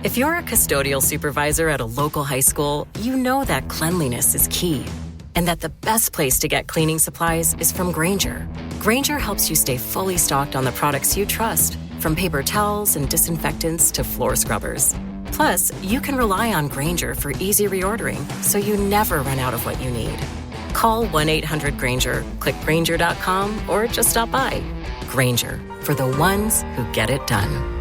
If you're a custodial supervisor at a local high school, you know that cleanliness is key, and that the best place to get cleaning supplies is from Grainger. Grainger helps you stay fully stocked on the products you trust, from paper towels and disinfectants to floor scrubbers. Plus, you can rely on Grainger for easy reordering, so you never run out of what you need. Call 1-800-GRAINGER, click Grainger.com, or just stop by. Grainger, for the ones who get it done.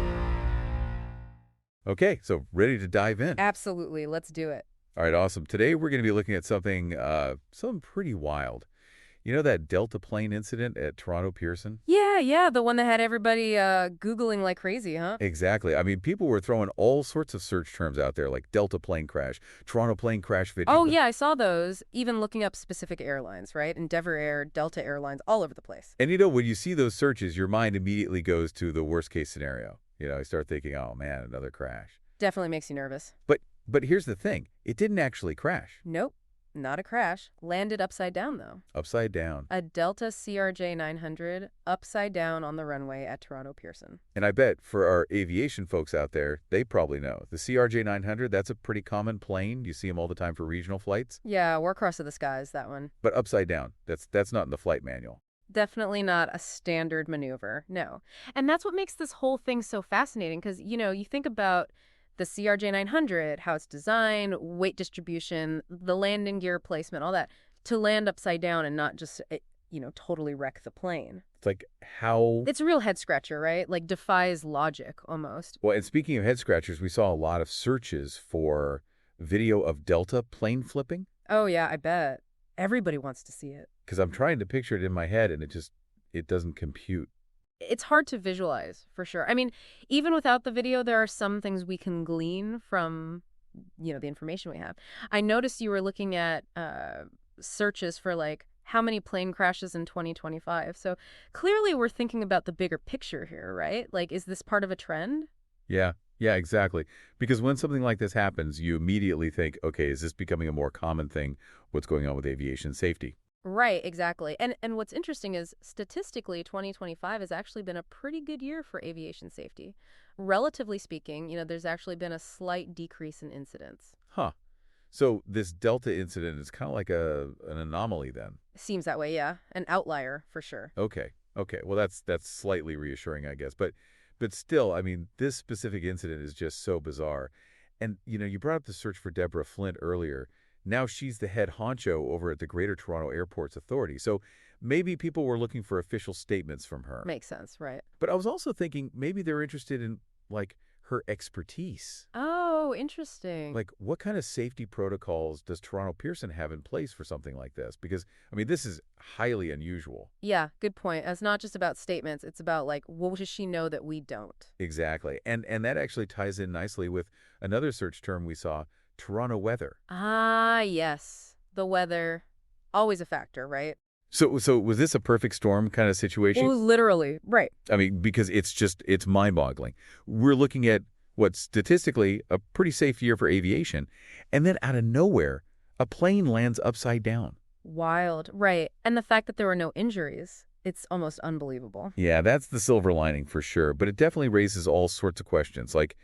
Okay, so ready to dive in. Absolutely. Let's do it. All right, awesome. Today we're going to be looking at something pretty wild. You know that Delta plane incident at Toronto Pearson? Yeah, the one that had everybody Googling like crazy, huh? Exactly. I mean, people were throwing all sorts of search terms out there, like Delta plane crash, Toronto plane crash video. Oh, yeah, I saw those. Even looking up specific airlines, right? Endeavor Air, Delta Airlines, all over the place. And you know, when you see those searches, your mind immediately goes to the worst case scenario. You know, you start thinking, oh man, another crash. Definitely makes you nervous. But here's the thing. It didn't actually crash. Nope, not a crash. Landed upside down, though. Upside down. A Delta CRJ-900 upside down on the runway at Toronto Pearson. And I bet for our aviation folks out there, they probably know. The CRJ-900, that's a pretty common plane. You see them all the time for regional flights. Yeah, Warcross of the Skies, that one. But upside down. That's not in the flight manual. Definitely not a standard maneuver, no. And that's what makes this whole thing so fascinating because, you think about the CRJ-900, how it's designed, weight distribution, the landing gear placement, all that, to land upside down and not just, totally wreck the plane. It's like how... It's a real head-scratcher, right? Like defies logic, almost. Well, and speaking of head-scratchers, we saw a lot of searches for video of Delta plane flipping. Oh, yeah, I bet. Everybody wants to see it. Because I'm trying to picture it in my head, and it doesn't compute. It's hard to visualize, for sure. I mean, even without the video, there are some things we can glean from, the information we have. I noticed you were looking at searches for, like, how many plane crashes in 2025. So clearly we're thinking about the bigger picture here, right? Like, is this part of a trend? Yeah, exactly. Because when something like this happens, you immediately think, okay, is this becoming a more common thing? What's going on with aviation safety? Right, exactly. And what's interesting is statistically 2025 has actually been a pretty good year for aviation safety. Relatively speaking, there's actually been a slight decrease in incidents. Huh. So this Delta incident is kind of like an anomaly then. Seems that way, yeah. An outlier for sure. Okay. Well, that's slightly reassuring, I guess. But still, I mean, this specific incident is just so bizarre. And, you brought up the search for Deborah Flint earlier. Now she's the head honcho over at the Greater Toronto Airports Authority. So maybe people were looking for official statements from her. Makes sense, right. But I was also thinking maybe they're interested in, like, her expertise. Oh, interesting. Like, what kind of safety protocols does Toronto Pearson have in place for something like this? Because, I mean, this is highly unusual. Yeah, good point. It's not just about statements. It's about, like, what does she know that we don't? Exactly. And that actually ties in nicely with another search term we saw, Toronto weather. Ah, yes. The weather. Always a factor, right? So was this a perfect storm kind of situation? Well, literally, right. I mean, because it's mind-boggling. We're looking at what's statistically a pretty safe year for aviation, and then out of nowhere, a plane lands upside down. Wild, right. And the fact that there were no injuries, it's almost unbelievable. Yeah, that's the silver lining for sure, but it definitely raises all sorts of questions, like,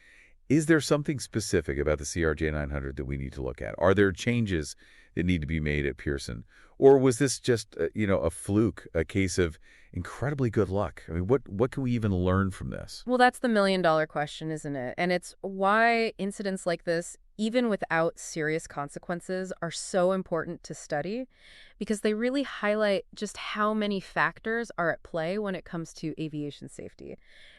is there something specific about the CRJ-900 that we need to look at? Are there changes that need to be made at Pearson? Or was this just, a fluke, a case of incredibly good luck? I mean, what can we even learn from this? Well, that's the million-dollar question, isn't it? And it's why incidents like this, even without serious consequences, are so important to study, because they really highlight just how many factors are at play when it comes to aviation safety.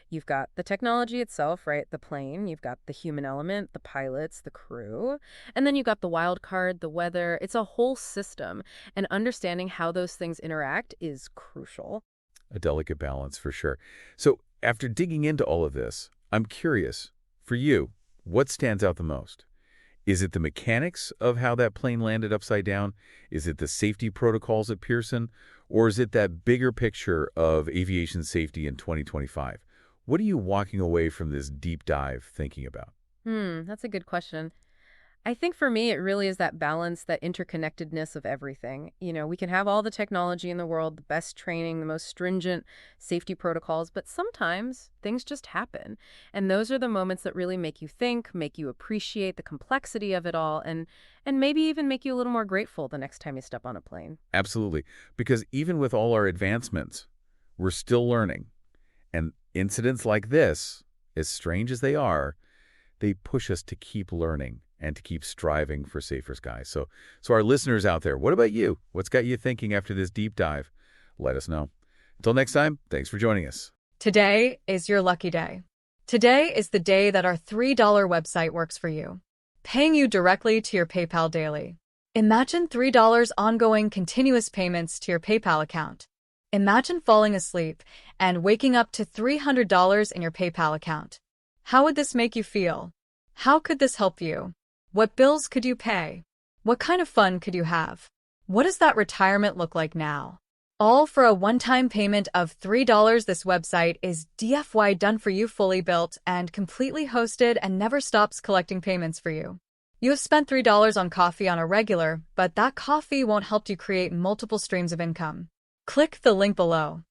You've got the technology itself, right? The plane. You've got the human element, the pilots, the crew. And then you've got the wild card, the weather. It's a whole system. And understanding how those things interact is crucial. A delicate balance for sure. So after digging into all of this, I'm curious, for you, what stands out the most? Is it the mechanics of how that plane landed upside down? Is it the safety protocols at Pearson? Or is it that bigger picture of aviation safety in 2025? What are you walking away from this deep dive thinking about? That's a good question. I think for me, it really is that balance, that interconnectedness of everything. We can have all the technology in the world, the best training, the most stringent safety protocols, but sometimes things just happen. And those are the moments that really make you think, make you appreciate the complexity of it all, and maybe even make you a little more grateful the next time you step on a plane. Absolutely. Because even with all our advancements, we're still learning. And incidents like this, as strange as they are, they push us to keep learning and to keep striving for safer skies. So our listeners out there, what about you? What's got you thinking after this deep dive? Let us know. Until next time, thanks for joining us. Today is your lucky day. Today is the day that our $3 website works for you, paying you directly to your PayPal daily. Imagine $3 ongoing continuous payments to your PayPal account. Imagine falling asleep and waking up to $300 in your PayPal account. How would this make you feel? How could this help you? What bills could you pay? What kind of fun could you have? What does that retirement look like now? All for a one-time payment of $3. This website is DFY done for you, fully built and completely hosted, and never stops collecting payments for you. You have spent $3 on coffee on a regular, but that coffee won't help you create multiple streams of income. Click the link below.